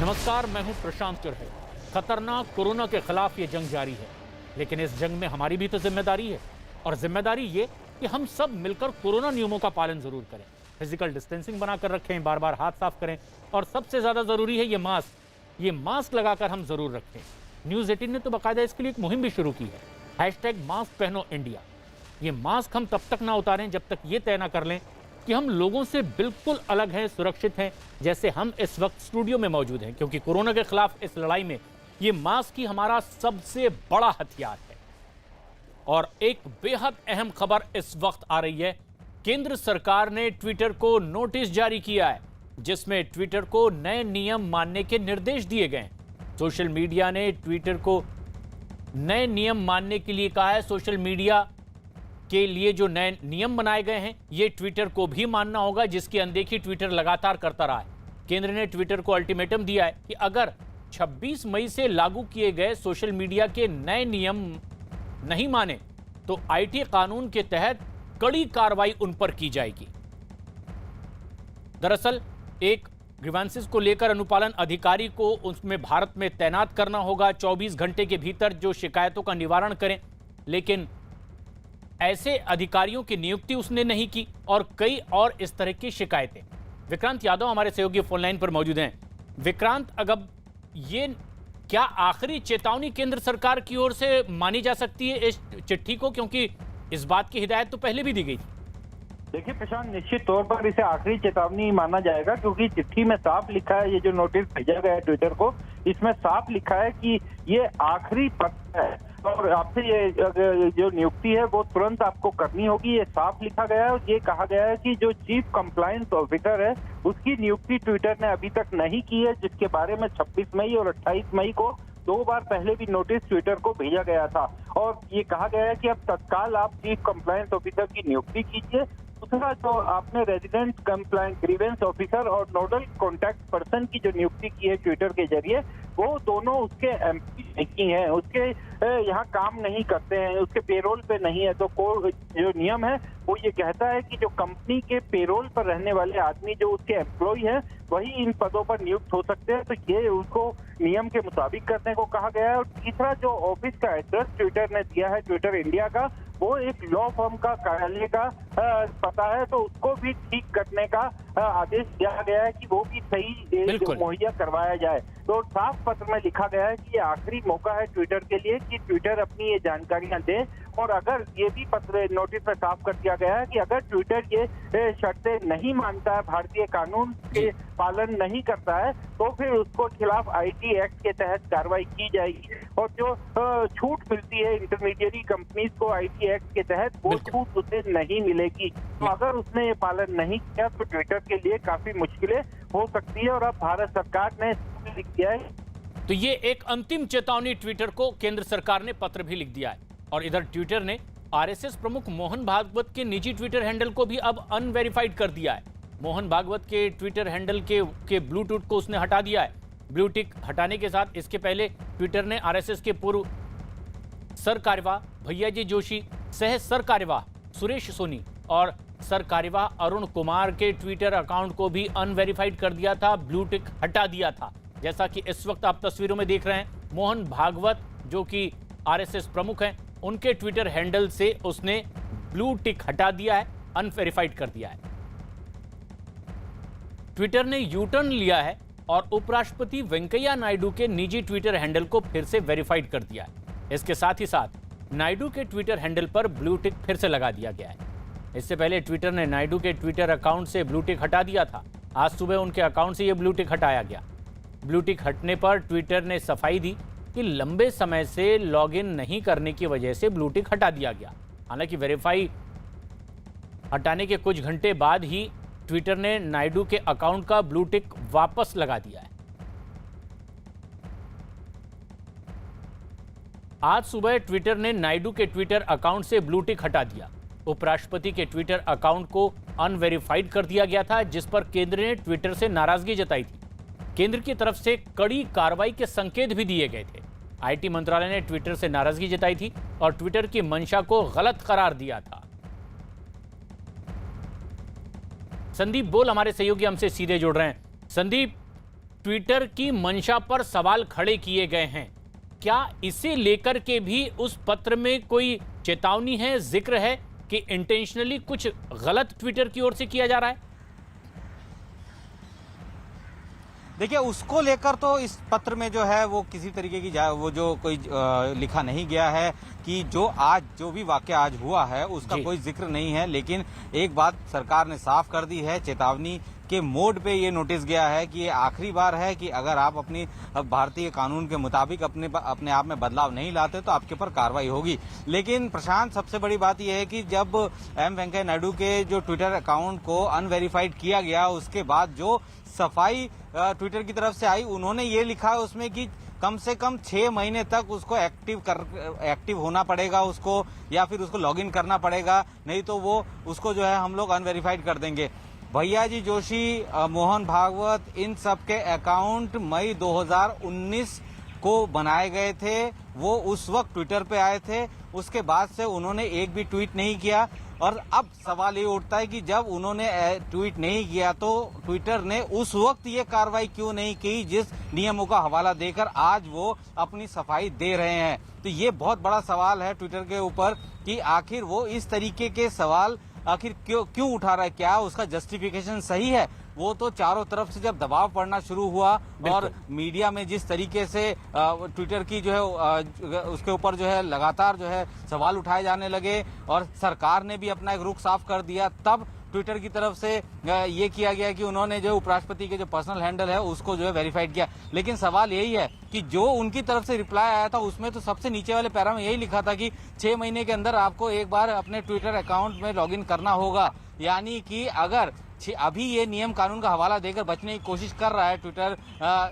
नमस्कार, मैं हूं प्रशांत चुरहे। खतरनाक कोरोना के खिलाफ ये जंग जारी है, लेकिन इस जंग में हमारी भी तो जिम्मेदारी है। और जिम्मेदारी ये कि हम सब मिलकर कोरोना नियमों का पालन जरूर करें, फिजिकल डिस्टेंसिंग बनाकर रखें, बार बार हाथ साफ करें, और सबसे ज्यादा जरूरी है ये मास्क लगाकर हम जरूर रखें। न्यूज 18 ने तो बाकायदा इसके लिए एक मुहिम भी शुरू की है, #मास्क पहनो इंडिया। ये मास्क हम तब तक ना उतारें जब तक ये तय ना कर लें कि हम लोगों से बिल्कुल अलग हैं, सुरक्षित हैं, जैसे हम इस वक्त स्टूडियो में मौजूद हैं। क्योंकि कोरोना के खिलाफ इस लड़ाई में ये मास्क ही हमारा सबसे बड़ा हथियार है। और एक बेहद अहम खबर इस वक्त आ रही है। केंद्र सरकार ने ट्विटर को नोटिस जारी किया है, जिसमें ट्विटर को नए नियम मानने के निर्देश दिए गए हैं। सोशल मीडिया ने ट्विटर को नए नियम मानने के लिए कहा है। सोशल मीडिया के लिए जो नए नियम बनाए गए हैं, ये ट्विटर को भी मानना होगा, जिसकी अनदेखी ट्विटर लगातार करता रहा है। केंद्र ने ट्विटर को अल्टीमेटम दिया है कि अगर 26 मई से लागू किए गए सोशल मीडिया के नए नियम नहीं माने तो आईटी कानून के तहत कड़ी कार्रवाई उन पर की जाएगी। दरअसल एक ग्रीवेंसेस को लेकर अनुपालन अधिकारी को उसमें भारत में तैनात करना होगा, 24 घंटे के भीतर जो शिकायतों का निवारण करें। लेकिन ऐसे अधिकारियों की नियुक्ति उसने नहीं की और कई और इस तरह की शिकायतें। विक्रांत यादव हमारे सहयोगी फोनलाइन पर मौजूद हैं। विक्रांत, अगर ये क्या आखिरी चेतावनी केंद्र सरकार की ओर से मानी जा सकती है इस चिट्ठी को, क्योंकि इस बात की हिदायत तो पहले भी दी गई थी? देखिए प्रशांत, निश्चित तौर पर इसे आखिरी चेतावनी माना जाएगा, क्योंकि चिट्ठी में साफ लिखा है, ये जो नोटिस भेजा गया है ट्विटर को, इसमें साफ लिखा है कि ये आखिरी पत्र है और आपसे ये जो नियुक्ति है वो तुरंत आपको करनी होगी। ये साफ लिखा गया है और ये कहा गया है कि जो चीफ कंप्लायंस ऑफिसर है उसकी नियुक्ति ट्विटर ने अभी तक नहीं की है, जिसके बारे में 26 मई और 28 मई को 2 बार पहले भी नोटिस ट्विटर को भेजा गया था। और ये कहा गया है कि अब तत्काल आप चीफ कंप्लायंस ऑफिसर की नियुक्ति कीजिए। दूसरा, जो आपने रेजिडेंट कंप्लायंस ग्रीवेंस ऑफिसर और नोडल कॉन्टैक्ट पर्सन की जो नियुक्ति की है ट्विटर के जरिए, वो दोनों उसके एम्प्लॉय नहीं है, उसके यहाँ काम नहीं करते हैं, उसके पेरोल पे नहीं है। तो जो नियम है वो ये कहता है कि जो कंपनी के पेरोल पर रहने वाले आदमी जो उसके एम्प्लॉय हैं वही इन पदों पर नियुक्त हो सकते हैं। तो ये उसको नियम के मुताबिक करने को कहा गया है। और तीसरा, जो ऑफिस का एड्रेस ट्विटर ने दिया है, ट्विटर इंडिया का, वो एक लॉ फर्म का कार्यालय का पता है, तो उसको भी ठीक करने का आदेश दिया गया है कि वो भी सही मुहैया करवाया जाए। तो साफ पत्र में लिखा गया है कि ये आखिरी मौका है ट्विटर के लिए कि ट्विटर अपनी ये जानकारियां दे। और अगर ये भी पत्र नोटिस में साफ कर दिया गया है कि अगर ट्विटर ये शर्तें नहीं मानता है, भारतीय कानून के पालन नहीं करता है, तो फिर उसको खिलाफ आईटी एक्ट के तहत कार्रवाई की जाएगी। और जो छूट मिलती है इंटरमीडिएरी कंपनीज को आईटी एक्ट के तहत, वो छूट उसे नहीं मिलेगी। तो अगर उसने ये पालन नहीं किया तो ट्विटर के लिए काफी मुश्किलें हो सकती है। और अब भारत सरकार ने लिख दिया है। तो ये एक अंतिम चेतावनी ट्विटर को केंद्र सरकार ने पत्र भी लिख दिया है। और इधर ट्विटर ने आरएसएस प्रमुख मोहन भागवत के निजी ट्विटर हैंडल को भी अब अनवेरिफाइड कर दिया है। मोहन भागवत के ट्विटर हैंडल के ब्लूटूथ को उसने हटा दिया है। ब्लूटिक हटाने के साथ इसके पहले ट्विटर ने आरएसएस के पूर्व सर कार्यवाह भैयाजी जोशी, सह सर कार्यवाह सुरेश सोनी और सर कार्यवाह अरुण कुमार के ट्विटर अकाउंट को भी अनवेरिफाइड कर दिया था, ब्लूटिक हटा दिया था। जैसा कि इस वक्त आप तस्वीरों में देख रहे हैं, मोहन भागवत जो कि आरएसएस प्रमुख हैं, उनके ट्विटर हैंडल से उसने ब्लू टिक हटा दिया है, अनवेरिफाइड कर दिया है। ट्विटर ने यू टर्न लिया है और उपराष्ट्रपति वेंकैया नायडू के निजी ट्विटर हैंडल को फिर से वेरीफाइड कर दिया है। इसके साथ ही साथ नायडू के ट्विटर हैंडल पर ब्लू टिक फिर से लगा दिया गया है। इससे पहले ट्विटर ने नायडू के ट्विटर अकाउंट से ब्लू टिक हटा दिया था। आज सुबह उनके अकाउंट से यह ब्लू टिक हटाया गया। ब्लू टिक हटने पर ट्विटर ने सफाई दी कि लंबे समय से लॉगिन नहीं करने की वजह से ब्लू टिक हटा दिया गया। हालांकि वेरीफाई हटाने के कुछ घंटे बाद ही ट्विटर ने नायडू के अकाउंट का ब्लू टिक वापस लगा दिया है। आज सुबह ट्विटर ने नायडू के ट्विटर अकाउंट से ब्लू टिक हटा दिया। उपराष्ट्रपति के ट्विटर अकाउंट को अनवेरिफाइड कर दिया गया था, जिस पर केंद्र ने ट्विटर से नाराजगी जताई थी। केंद्र की तरफ से कड़ी कार्रवाई के संकेत भी दिए गए थे। आईटी मंत्रालय ने ट्विटर से नाराजगी जताई थी और ट्विटर की मंशा को गलत करार दिया था। संदीप बोल हमारे सहयोगी हमसे सीधे जुड़ रहे हैं। संदीप, ट्विटर की मंशा पर सवाल खड़े किए गए हैं। क्या इसे लेकर के भी उस पत्र में कोई चेतावनी है, जिक्र है कि इंटेंशनली कुछ गलत ट्विटर की ओर से किया जा रहा है? देखिए, उसको लेकर तो इस पत्र में जो है वो किसी तरीके की वो जो कोई लिखा नहीं गया है कि जो भी वाकया आज हुआ है उसका कोई जिक्र नहीं है। लेकिन एक बात सरकार ने साफ कर दी है, चेतावनी के मोड पे ये नोटिस गया है कि ये आखिरी बार है कि अगर आप अपनी भारतीय कानून के मुताबिक अपने आप में बदलाव नहीं लाते तो आपके ऊपर कार्रवाई होगी। लेकिन प्रशांत, सबसे बड़ी बात यह है कि जब एम वेंकैया नायडू के जो ट्विटर अकाउंट को अनवेरिफाइड किया गया, उसके बाद जो सफाई ट्विटर की तरफ से आई, उन्होंने ये लिखा है उसमें कि कम से कम 6 महीने तक उसको एक्टिव होना पड़ेगा उसको, या फिर उसको लॉगिन करना पड़ेगा, नहीं तो वो उसको जो है हम लोग अनवेरिफाइड कर देंगे। भैयाजी जोशी, मोहन भागवत, इन सब के अकाउंट मई 2019 को बनाए गए थे। वो उस वक्त ट्विटर पे आए थे, उसके बाद से उन्होंने एक भी ट्वीट नहीं किया। और अब सवाल ये उठता है कि जब उन्होंने ट्वीट नहीं किया तो ट्विटर ने उस वक्त ये कार्रवाई क्यों नहीं की जिस नियमों का हवाला देकर आज वो अपनी सफाई दे रहे हैं। तो ये बहुत बड़ा सवाल है ट्विटर के ऊपर कि आखिर वो इस तरीके के सवाल आखिर क्यों उठा रहा है, क्या उसका जस्टिफिकेशन सही है? वो तो चारों तरफ से जब दबाव पड़ना शुरू हुआ और मीडिया में जिस तरीके से ट्विटर की जो है उसके ऊपर जो है लगातार जो है सवाल उठाए जाने लगे और सरकार ने भी अपना एक रुख साफ कर दिया, तब ट्विटर की तरफ से ये किया गया कि उन्होंने जो उपराष्ट्रपति के जो पर्सनल हैंडल है उसको जो है वेरीफाइड किया। लेकिन सवाल यही है कि जो उनकी तरफ से रिप्लाई आया था उसमें तो सबसे नीचे वाले पैरा में यही लिखा था कि 6 महीने के अंदर आपको एक बार अपने ट्विटर अकाउंट में लॉगिन करना होगा। यानी कि अगर अभी ये नियम कानून का हवाला देकर बचने की कोशिश कर रहा है ट्विटर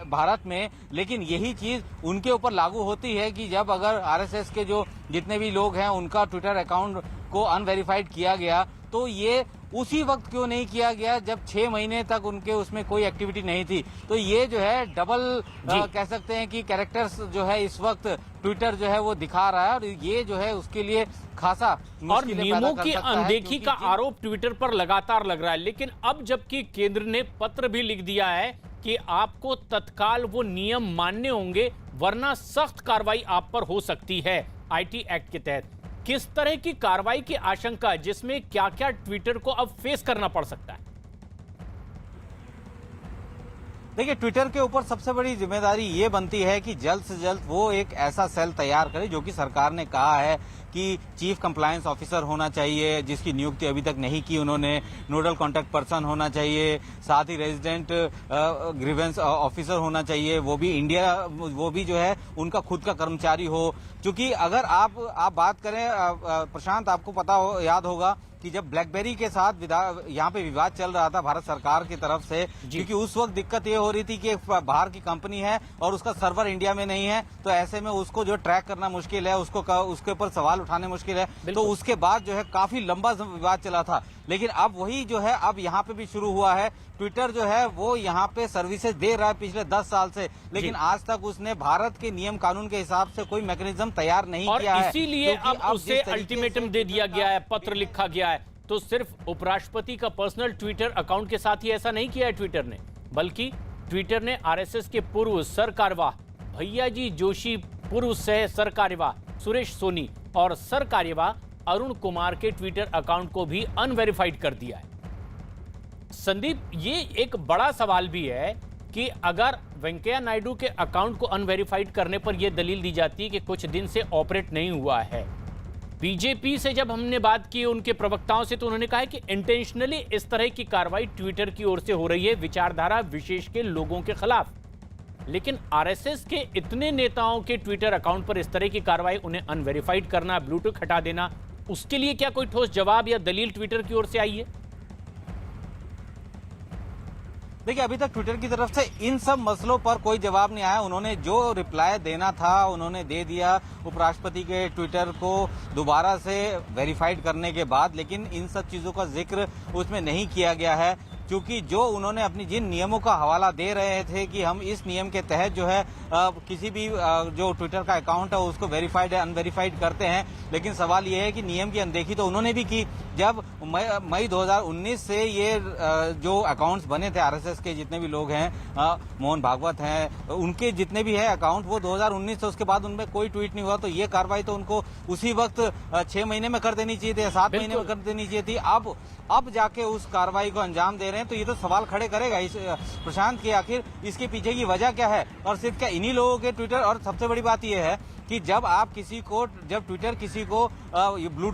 भारत में, लेकिन यही चीज उनके ऊपर लागू होती है कि जब अगर आरएसएस के जो जितने भी लोग हैं उनका ट्विटर अकाउंट को अनवेरिफाइड किया गया तो ये उसी वक्त क्यों नहीं किया गया जब 6 महीने तक उनके उसमें कोई एक्टिविटी नहीं थी। तो ये जो है डबल कह सकते हैं कि कैरेक्टर्स जो है इस वक्त ट्विटर जो है वो दिखा रहा है और ये जो है उसके लिए खासा और नियमों की अनदेखी का आरोप ट्विटर पर लगातार लग रहा है। लेकिन अब जबकि केंद्र ने पत्र भी लिख दिया है कि आपको तत्काल वो नियम मानने होंगे वरना सख्त कार्रवाई आप पर हो सकती है आईटी एक्ट के तहत, किस तरह की कार्रवाई की आशंका है जिसमें क्या क्या ट्विटर को अब फेस करना पड़ सकता है? देखिए, ट्विटर के ऊपर सबसे बड़ी जिम्मेदारी ये बनती है कि जल्द से जल्द वो एक ऐसा सेल तैयार करे जो कि सरकार ने कहा है कि चीफ कंप्लायंस ऑफिसर होना चाहिए, जिसकी नियुक्ति अभी तक नहीं की उन्होंने, नोडल कॉन्टैक्ट पर्सन होना चाहिए, साथ ही रेजिडेंट ग्रीवेंस ऑफिसर होना चाहिए, वो भी जो है उनका खुद का कर्मचारी हो। क्योंकि अगर आप बात करें प्रशांत, आपको पता हो, याद होगा कि जब ब्लैकबेरी के साथ यहाँ पे विवाद चल रहा था भारत सरकार की तरफ से, क्योंकि उस वक्त दिक्कत ये हो रही थी कि बाहर की कंपनी है और उसका सर्वर इंडिया में नहीं है, तो ऐसे में उसको जो ट्रैक करना मुश्किल है, उसके ऊपर सवाल उठाने मुश्किल है। तो उसके बाद जो है काफी लंबा विवाद चला था। लेकिन अब वही जो है अब यहाँ पे भी शुरू हुआ है। ट्विटर जो है वो यहाँ पे सर्विसेज दे रहा है पिछले 10 साल से, लेकिन आज तक उसने भारत के नियम कानून के हिसाब से कोई मैकेनिज्म तैयार नहीं किया है। इसीलिए अब उसे अल्टीमेटम दे दिया गया है, पत्र लिखा गया है। तो सिर्फ उपराष्ट्रपति का पर्सनल ट्विटर अकाउंट के साथ ही ऐसा नहीं किया है ट्विटर ने, बल्कि ट्विटर ने आरएसएस के पूर्व सरकार्यवाह भैयाजी जोशी, पूर्व सह सरकार्यवाह सुरेश सोनी और सरकार्यवाह अरुण कुमार के ट्विटर अकाउंट को भी अनवेरिफाइड कर दिया है। संदीप, ये एक बड़ा सवाल भी है कि अगर वेंकैया नायडू के अकाउंट को अनवेरिफाइड करने पर यह दलील दी जाती है कि कुछ दिन से ऑपरेट नहीं हुआ है, बीजेपी से जब हमने बात की उनके प्रवक्ताओं से तो उन्होंने कहा है कि इंटेंशनली इस तरह की कार्रवाई ट्विटर की ओर से हो रही है विचारधारा विशेष के लोगों के खिलाफ। लेकिन आरएसएस के इतने नेताओं के ट्विटर अकाउंट पर इस तरह की कार्रवाई, उन्हें अनवेरिफाइड करना, ब्लूटिक हटा देना, उसके लिए क्या कोई ठोस जवाब या दलील ट्विटर की ओर से आई है? देखिए, अभी तक ट्विटर की तरफ से इन सब मसलों पर कोई जवाब नहीं आया। उन्होंने जो रिप्लाई देना था उन्होंने दे दिया उपराष्ट्रपति के ट्विटर को दोबारा से वेरीफाइड करने के बाद, लेकिन इन सब चीजों का जिक्र उसमें नहीं किया गया है। क्योंकि जो उन्होंने अपनी जिन नियमों का हवाला दे रहे थे कि हम इस नियम के तहत जो है किसी भी जो ट्विटर का अकाउंट है उसको वेरीफाइड है अनवेरीफाइड करते हैं। लेकिन सवाल ये है कि नियम की अनदेखी तो उन्होंने भी की। जब मई 2019 से ये जो अकाउंट्स बने थे आरएसएस के जितने भी लोग हैं, मोहन भागवत हैं, उनके जितने भी है अकाउंट, वो 2019 से उसके बाद उनमें कोई ट्वीट नहीं हुआ। तो ये कार्रवाई तो उनको उसी वक्त 6 महीने में कर देनी चाहिए थी या 7 महीने में कर देनी चाहिए थी। अब जाके उस कार्रवाई को अंजाम दे रहे हैं, तो ये तो सवाल खड़े करेगा इस प्रशांत के आखिर इसके पीछे की वजह क्या है। और सिर्फ क्या इन्हीं लोगों के ट्विटर, और सबसे बड़ी बात यह है कि जब ट्विटर किसी को ब्लू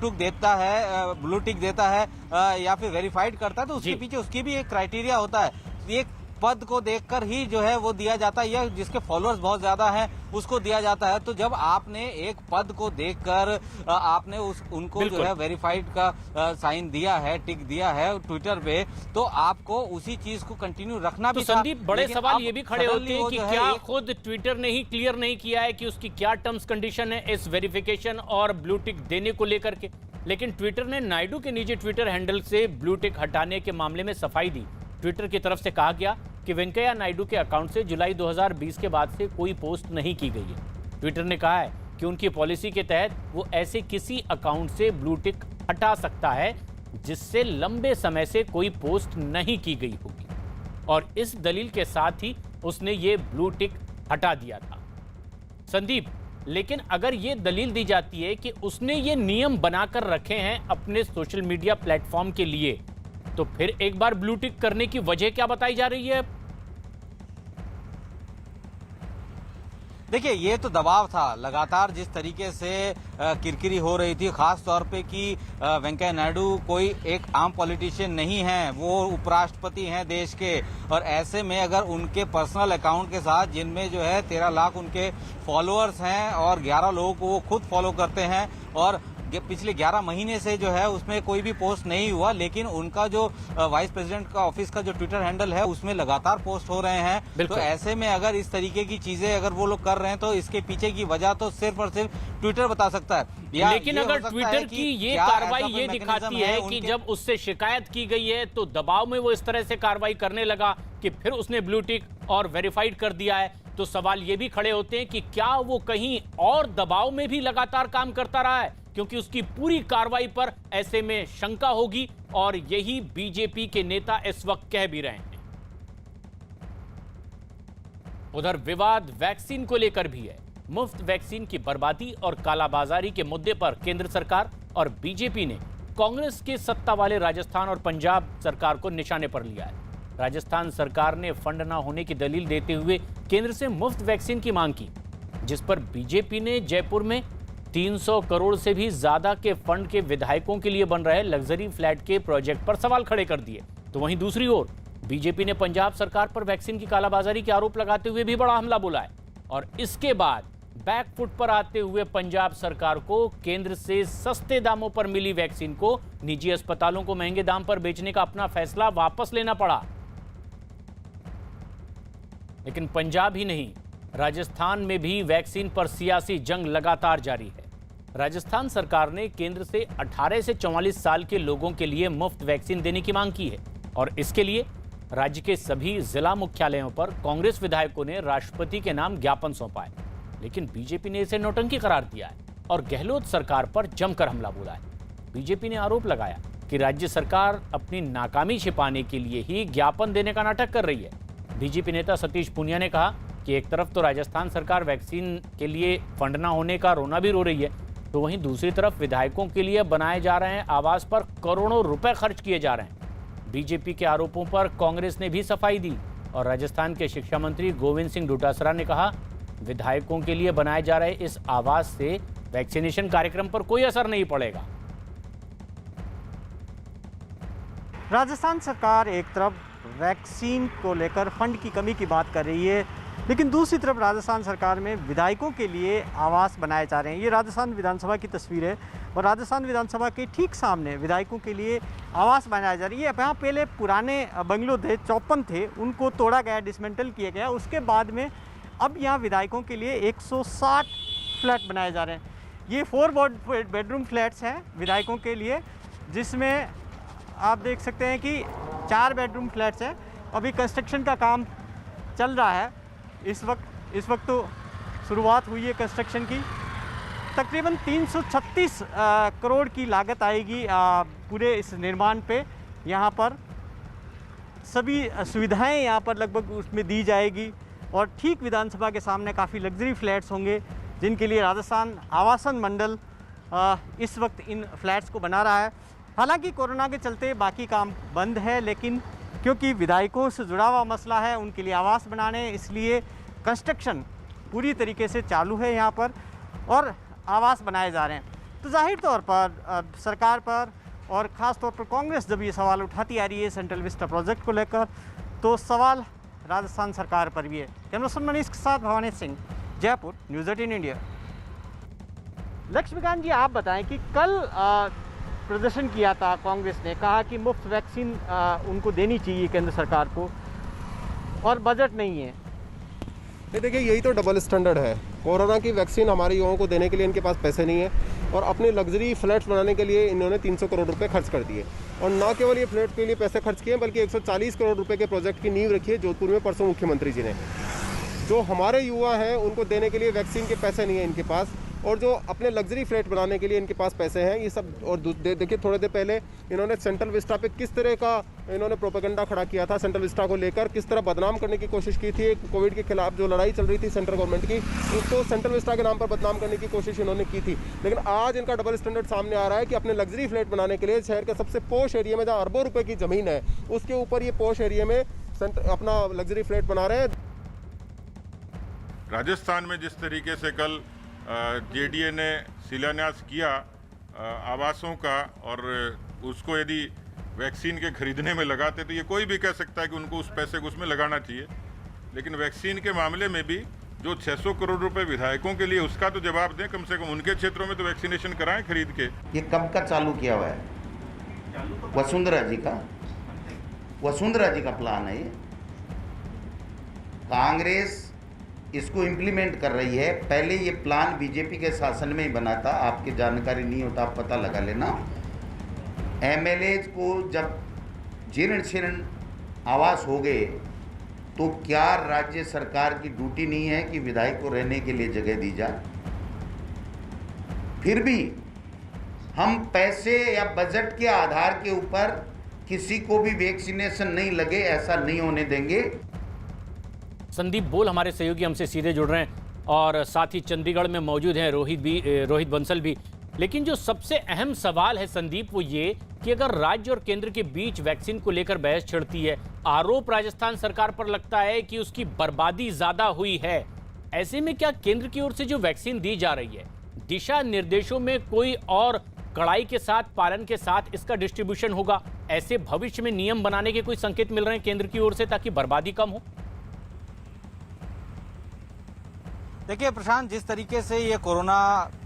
टिक देता है या फिर वेरीफाइड करता है, तो उसके पीछे उसकी भी एक क्राइटेरिया होता है। एक पद को देखकर ही जो है वो दिया जाता है, या जिसके फॉलोअर्स बहुत ज्यादा हैं उसको दिया जाता है। तो जब आपने एक पद को देखकर आपने उनको जो है वेरीफाइड का साइन दिया है, टिक दिया है ट्विटर पे, तो आपको उसी चीज को कंटिन्यू रखना भी था। संदीप, बड़े सवाल ये भी खड़े होते हैं कि क्या खुद ट्विटर ने ही क्लियर नहीं किया है कि उसकी क्या टर्म्स कंडीशन है इस वेरिफिकेशन और ब्लू टिक देने को लेकर के। लेकिन ट्विटर ने नायडू के निजी ट्विटर हैंडल से ब्लू टिक हटाने के मामले में सफाई दी। ट्विटर की तरफ से कहा गया कि वेंकैया नायडू के अकाउंट से जुलाई 2020 के बाद से कोई पोस्ट नहीं की गई है। ट्विटर ने कहा है कि उनकी पॉलिसी के तहत वो ऐसे किसी अकाउंट से ब्लू टिक हटा सकता है जिससे लंबे समय से कोई पोस्ट नहीं की गई होगी, और इस दलील के साथ ही उसने ये ब्लू टिक हटा दिया था। संदीप, लेकिन अगर ये दलील दी जाती है कि उसने ये नियम बनाकर रखे हैं अपने सोशल मीडिया प्लेटफॉर्म के लिए, तो फिर एक बार ब्लू टिक करने की वजह क्या बताई जा रही है? देखिए, ये तो दबाव था लगातार, जिस तरीके से किरकिरी हो रही थी, खास तौर पे कि वेंकैया नायडू कोई एक आम पॉलिटिशियन नहीं है, वो उपराष्ट्रपति हैं देश के। और ऐसे में अगर उनके पर्सनल अकाउंट के साथ, जिनमें जो है 13 लाख उनके फॉलोअर्स हैं और 11 लोगों को वो खुद फॉलो करते हैं, और पिछले 11 महीने से जो है उसमें कोई भी पोस्ट नहीं हुआ, लेकिन उनका जो वाइस प्रेसिडेंट का ऑफिस का जो ट्विटर हैंडल है उसमें लगातार पोस्ट हो रहे हैं। तो ऐसे में अगर इस तरीके की चीजें अगर वो लोग कर रहे हैं, तो इसके पीछे की वजह तो सिर्फ और सिर्फ ट्विटर बता सकता है। लेकिन अगर ट्विटर की ये कार्रवाई ये दिखाती है कि जब उससे शिकायत की गई है तो दबाव में वो इस तरह से कार्रवाई करने लगा कि फिर उसने ब्लू टिक और वेरीफाइड कर दिया है, तो सवाल ये भी खड़े होते हैं कि क्या वो कहीं और दबाव में भी लगातार काम करता रहा है, क्योंकि उसकी पूरी कार्रवाई पर ऐसे में शंका होगी, और यही बीजेपी के नेता इस वक्त कह भी रहे हैं। उधर विवाद वैक्सीन को लेकर भी है। मुफ्त वैक्सीन की बर्बादी और कालाबाजारी के मुद्दे पर केंद्र सरकार और बीजेपी ने कांग्रेस के सत्ता वाले राजस्थान और पंजाब सरकार को निशाने पर लिया है। राजस्थान सरकार ने फंड न होने की दलील देते हुए केंद्र से मुफ्त वैक्सीन की मांग की, जिस पर बीजेपी ने जयपुर में 300 करोड़ से भी ज्यादा के फंड के विधायकों के लिए बन रहे लग्जरी फ्लैट के प्रोजेक्ट पर सवाल खड़े कर दिए। तो वहीं दूसरी ओर बीजेपी ने पंजाब सरकार पर वैक्सीन की कालाबाजारी के आरोप लगाते हुए भी बड़ा हमला बोला है, और इसके बाद बैकफुट पर आते हुए पंजाब सरकार को केंद्र से सस्ते दामों पर मिली वैक्सीन को निजी अस्पतालों को महंगे दाम पर बेचने का अपना फैसला वापस लेना पड़ा। लेकिन पंजाब ही नहीं, राजस्थान में भी वैक्सीन पर सियासी जंग लगातार जारी है। राजस्थान सरकार ने केंद्र से 18 से 44 साल के लोगों के लिए मुफ्त वैक्सीन देने की मांग की है, और इसके लिए राज्य के सभी जिला मुख्यालयों पर कांग्रेस विधायकों ने राष्ट्रपति के नाम ज्ञापन सौंपा है। लेकिन बीजेपी ने इसे नौटंकी करार दिया है और गहलोत सरकार पर जमकर हमला बोला है। बीजेपी ने आरोप लगाया कि राज्य सरकार अपनी नाकामी छिपाने के लिए ही ज्ञापन देने का नाटक कर रही है। बीजेपी नेता सतीश पूनिया ने कहा कि एक तरफ तो राजस्थान सरकार वैक्सीन के लिए फंड न होने का रोना भी रो रही है, तो वहीं दूसरी तरफ विधायकों के लिए बनाए जा रहे हैं आवास पर करोड़ों रुपए खर्च किए जा रहे हैं। बीजेपी के आरोपों पर कांग्रेस ने भी सफाई दी, और राजस्थान के शिक्षा मंत्री गोविंद सिंह डोटासरा ने कहा विधायकों के लिए बनाए जा रहे इस आवास से वैक्सीनेशन कार्यक्रम पर कोई असर नहीं पड़ेगा। राजस्थान सरकार एक तरफ वैक्सीन को लेकर फंड की कमी की बात कर रही है, लेकिन दूसरी तरफ राजस्थान सरकार में विधायकों के लिए आवास बनाए जा रहे हैं। ये राजस्थान विधानसभा की तस्वीर है, और राजस्थान विधानसभा के ठीक सामने विधायकों के लिए आवास बनाए जा रही है। यहाँ पहले पुराने बंगलो थे, 54 थे, उनको तोड़ा गया, डिसमेंटल किया गया। उसके बाद में अब यहाँ विधायकों के लिए 160 फ्लैट बनाए जा रहे हैं। ये 4 बेडरूम फ्लैट्स हैं विधायकों के लिए, जिसमें आप देख सकते हैं कि 4 बेडरूम फ्लैट्स हैं। अभी कंस्ट्रक्शन का काम चल रहा है इस वक्त इस वक्त तो शुरुआत हुई है कंस्ट्रक्शन की। तकरीबन 336 करोड़ की लागत आएगी पूरे इस निर्माण पे। यहाँ पर सभी सुविधाएं यहाँ पर लगभग उसमें दी जाएगी और ठीक विधानसभा के सामने काफ़ी लग्जरी फ्लैट्स होंगे जिनके लिए राजस्थान आवासन मंडल इस वक्त इन फ्लैट्स को बना रहा है। हालांकि कोरोना के चलते बाकी काम बंद है, लेकिन क्योंकि विधायकों से जुड़ा हुआ मसला है, उनके लिए आवास बनाने, इसलिए कंस्ट्रक्शन पूरी तरीके से चालू है यहाँ पर और आवास बनाए जा रहे हैं। तो जाहिर तौर पर सरकार पर और ख़ास तौर पर कांग्रेस जब ये सवाल उठाती आ रही है सेंट्रल विस्टा प्रोजेक्ट को लेकर, तो सवाल राजस्थान सरकार पर भी है। कैमरा मनीष के साथ भवानी सिंह, जयपुर, न्यूज़ 18 इंडिया। लक्ष्मीकांत जी, आप बताएं कि कल प्रदर्शन किया था कांग्रेस ने, कहा कि मुफ्त वैक्सीन उनको देनी चाहिए केंद्र सरकार को और बजट नहीं है। देखिए, यही तो डबल स्टैंडर्ड है। कोरोना की वैक्सीन हमारे युवाओं को देने के लिए इनके पास पैसे नहीं है और अपने लग्जरी फ्लैट्स बनाने के लिए इन्होंने 300 करोड़ रुपए खर्च कर दिए। और ना केवल ये फ्लैट के लिए पैसे खर्च किए बल्कि 140 करोड़ रुपए के प्रोजेक्ट की नींव रखी है जोधपुर में परसों मुख्यमंत्री जी ने। जो हमारे युवा हैं उनको देने के लिए वैक्सीन के पैसे नहीं है इनके पास, और जो अपने लग्जरी फ्लैट बनाने के लिए इनके पास पैसे हैं ये सब। और देखिए, थोड़ी देर पहले इन्होंने सेंट्रल विस्टा पे किस तरह का इन्होंने प्रोपेगेंडा खड़ा किया था, सेंट्रल विस्टा को लेकर किस तरह बदनाम करने की कोशिश की थी। कोविड के खिलाफ जो लड़ाई चल रही थी सेंट्रल गवर्नमेंट की, उसको सेंट्रल विस्टा के नाम पर बदनाम करने की कोशिश इन्होंने की थी। लेकिन आज इनका डबल स्टैंडर्ड सामने आ रहा है कि अपने लग्जरी फ्लैट बनाने के लिए शहर के सबसे पोश एरिया में जहाँ अरबों रुपए की जमीन है उसके ऊपर ये पोश एरिया में अपना लग्जरी फ्लैट बना रहे हैं। राजस्थान में जिस तरीके से कल जेडीए ने शिलान्यास किया आवासों का, और उसको यदि वैक्सीन के खरीदने में लगाते तो ये कोई भी कह सकता है कि उनको उस पैसे को उसमें लगाना चाहिए। लेकिन वैक्सीन के मामले में भी जो 600 करोड़ रुपए विधायकों के लिए, उसका तो जवाब दें। कम से कम उनके क्षेत्रों में तो वैक्सीनेशन कराएं खरीद के। ये कब का चालू किया हुआ है? वसुंधरा जी का प्लान है ये। कांग्रेस इसको इम्प्लीमेंट कर रही है। पहले ये प्लान बीजेपी के शासन में ही बना था, आपकी जानकारी नहीं होता आप पता लगा लेना। एमएलएज को जब जीर्ण शीर्ण आवास हो गए तो क्या राज्य सरकार की ड्यूटी नहीं है कि विधायक को रहने के लिए जगह दी जाए? फिर भी हम पैसे या बजट के आधार के ऊपर किसी को भी वैक्सीनेशन नहीं लगे ऐसा नहीं होने देंगे। संदीप बोल हमारे सहयोगी हमसे सीधे जुड़ रहे हैं और साथ ही चंडीगढ़ में मौजूद हैं रोहित बंसल भी। लेकिन जो सबसे अहम सवाल है संदीप, वो ये कि अगर राज्य और केंद्र के बीच वैक्सीन को लेकर बहस छिड़ती है, आरोप राजस्थान सरकार पर लगता है कि उसकी बर्बादी ज्यादा हुई है। ऐसे में क्या केंद्र की ओर से जो वैक्सीन दी जा रही है, दिशा निर्देशों में कोई और कड़ाई के साथ, पालन के साथ इसका डिस्ट्रीब्यूशन होगा? ऐसे भविष्य में नियम बनाने के कोई संकेत मिल रहे हैं केंद्र की ओर से ताकि बर्बादी कम हो? देखिए प्रशांत, जिस तरीके से ये कोरोना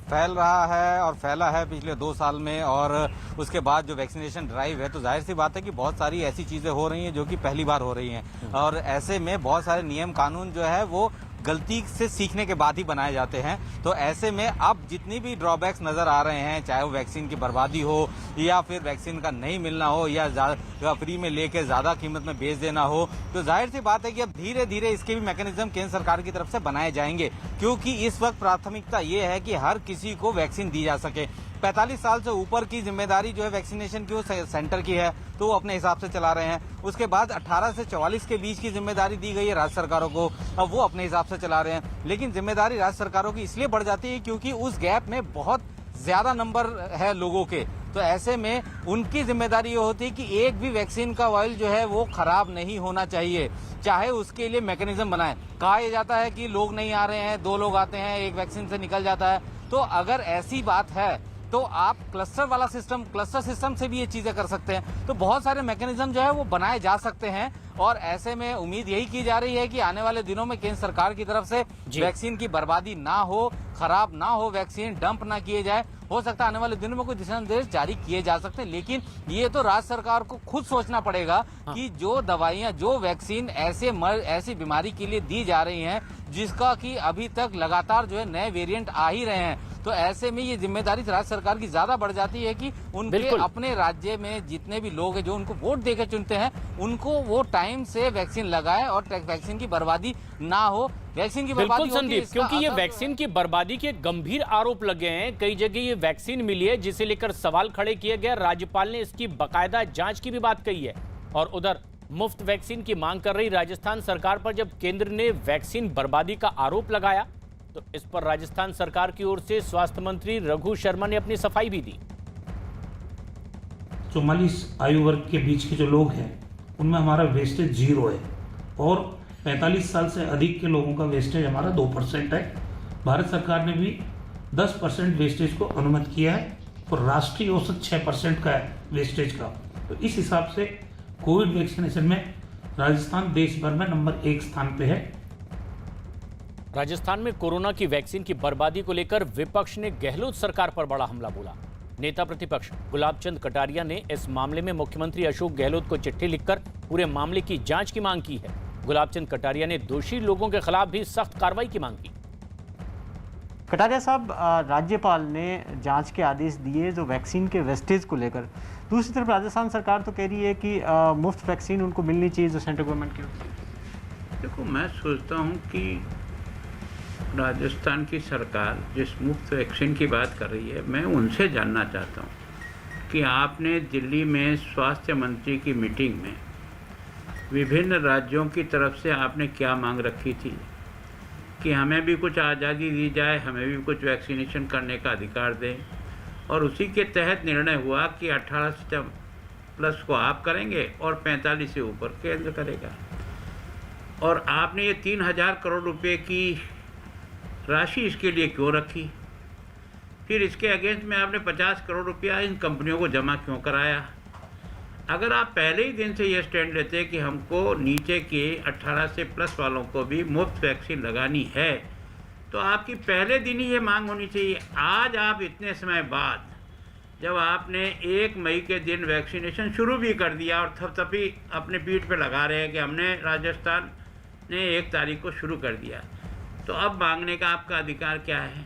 फैल रहा है और फैला है पिछले 2 साल में, और उसके बाद जो वैक्सीनेशन ड्राइव है, तो जाहिर सी बात है कि बहुत सारी ऐसी चीजें हो रही हैं जो कि पहली बार हो रही हैं। और ऐसे में बहुत सारे नियम कानून जो है वो गलती से सीखने के बाद ही बनाए जाते हैं। तो ऐसे में अब जितनी भी ड्रॉबैक्स नजर आ रहे हैं, चाहे वो वैक्सीन की बर्बादी हो या फिर वैक्सीन का नहीं मिलना हो या फ्री में लेके ज्यादा कीमत में बेच देना हो, तो जाहिर सी बात है कि अब धीरे धीरे इसके भी मैकेनिज्म केंद्र सरकार की तरफ से बनाए जाएंगे। क्योंकि इस वक्त प्राथमिकता ये है कि हर किसी को वैक्सीन दी जा सके। 45 साल से ऊपर की जिम्मेदारी जो है वैक्सीनेशन की वो सेंटर की है, तो वो अपने हिसाब से चला रहे हैं। उसके बाद 18 से 44 के बीच की जिम्मेदारी दी गई है राज्य सरकारों को, अब वो अपने हिसाब से चला रहे हैं। लेकिन जिम्मेदारी राज्य सरकारों की इसलिए बढ़ जाती है क्योंकि उस गैप में बहुत ज्यादा नंबर है लोगों के। तो ऐसे में उनकी जिम्मेदारी ये होती है कि एक भी वैक्सीन का वायल जो है वो खराब नहीं होना चाहिए, चाहे उसके लिए मैकेनिज्म बनाए। कहा यह जाता है कि लोग नहीं आ रहे हैं, 2 लोग आते हैं, एक वैक्सीन से निकल जाता है। तो अगर ऐसी बात है तो आप क्लस्टर सिस्टम से भी ये चीजें कर सकते हैं। तो बहुत सारे मैकेनिज्म जो है वो बनाए जा सकते हैं। और ऐसे में उम्मीद यही की जा रही है कि आने वाले दिनों में केंद्र सरकार की तरफ से वैक्सीन की बर्बादी ना हो, खराब ना हो, वैक्सीन डंप ना किए जाए। हो सकता है आने वाले दिनों में कुछ दिशा निर्देश जारी किए जा सकते हैं। लेकिन ये तो राज्य सरकार को खुद सोचना पड़ेगा कि जो दवाइयां, जो वैक्सीन ऐसी बीमारी के लिए दी जा रही हैं जिसका कि अभी तक लगातार जो है नए वेरिएंट आ ही रहे हैं, तो ऐसे में ये जिम्मेदारी राज्य सरकार की ज्यादा बढ़ जाती है कि उनके अपने राज्य में जितने भी लोग हैं जो उनको वोट देकर चुनते हैं, उनको वो टाइम से वैक्सीन लगाए और वैक्सीन की बर्बादी ना हो। वैक्सीन की बर्बादी बिल्कुल संदीप, क्योंकि ये वैक्सीन की बर्बादी के गंभीर आरोप लगे हैं। कई जगह ये वैक्सीन मिली है जिसे लेकर सवाल खड़े किए गए। राज्यपाल ने इसकी बाकायदा जांच की भी बात कही है। और उधर मुफ्त वैक्सीन की मांग कर रही राजस्थान सरकार पर जब केंद्र ने वैक्सीन बर्बादी का आरोप लगाया तो इस पर राजस्थान सरकार की ओर से स्वास्थ्य मंत्री रघु शर्मा ने अपनी सफाई भी दी। 44 आयु वर्ग के बीच के जो लोग हैं उनमें हमारा वेस्टेज 0 है और 45 साल से अधिक के लोगों का वेस्टेज हमारा 2% है। भारत सरकार ने भी 10% वेस्टेज को अनुमति किया है और राष्ट्रीय औसत 6% का है वेस्टेज का। तो इस हिसाब से कोविड वैक्सीनेशन में राजस्थान देश भर में नंबर 1 स्थान पे है। राजस्थान में कोरोना की वैक्सीन की बर्बादी को लेकर विपक्ष ने गहलोत सरकार पर बड़ा हमला बोला। नेता प्रतिपक्ष गुलाबचंद कटारिया ने इस मामले में मुख्यमंत्री अशोक गहलोत को चिट्ठी लिखकर पूरे मामले की जांच की मांग की है। गुलाबचंद कटारिया ने दोषी लोगों के खिलाफ भी सख्त कार्रवाई की मांग की। कटारिया साहब, राज्यपाल ने जांच के आदेश दिए जो वैक्सीन के वेस्टेज को लेकर। दूसरी तरफ राजस्थान सरकार तो कह रही है कि मुफ्त वैक्सीन उनको मिलनी चाहिए जो सेंट्रल गवर्नमेंट की। देखो, मैं सोचता हूँ कि राजस्थान की सरकार जिस मुफ्त वैक्सीन की बात कर रही है, मैं उनसे जानना चाहता हूँ कि आपने दिल्ली में स्वास्थ्य मंत्री की मीटिंग में विभिन्न राज्यों की तरफ से आपने क्या मांग रखी थी कि हमें भी कुछ आज़ादी दी जाए, हमें भी कुछ वैक्सीनेशन करने का अधिकार दें, और उसी के तहत निर्णय हुआ कि 18 प्लस को आप करेंगे और 45 से ऊपर केंद्र करेगा। और आपने ये 3000 करोड़ रुपए की राशि इसके लिए क्यों रखी? फिर इसके अगेंस्ट में आपने 50 करोड़ रुपया इन कंपनियों को जमा क्यों कराया? अगर आप पहले ही दिन से ये स्टैंड लेते कि हमको नीचे के 18 से प्लस वालों को भी मुफ्त वैक्सीन लगानी है, तो आपकी पहले दिन ही ये मांग होनी चाहिए। आज आप इतने समय बाद जब आपने 1 मई के दिन वैक्सीनेशन शुरू भी कर दिया और थपथपी अपने पीठ पे लगा रहे हैं कि हमने राजस्थान ने 1 तारीख को शुरू कर दिया, तो अब मांगने का आपका अधिकार क्या है?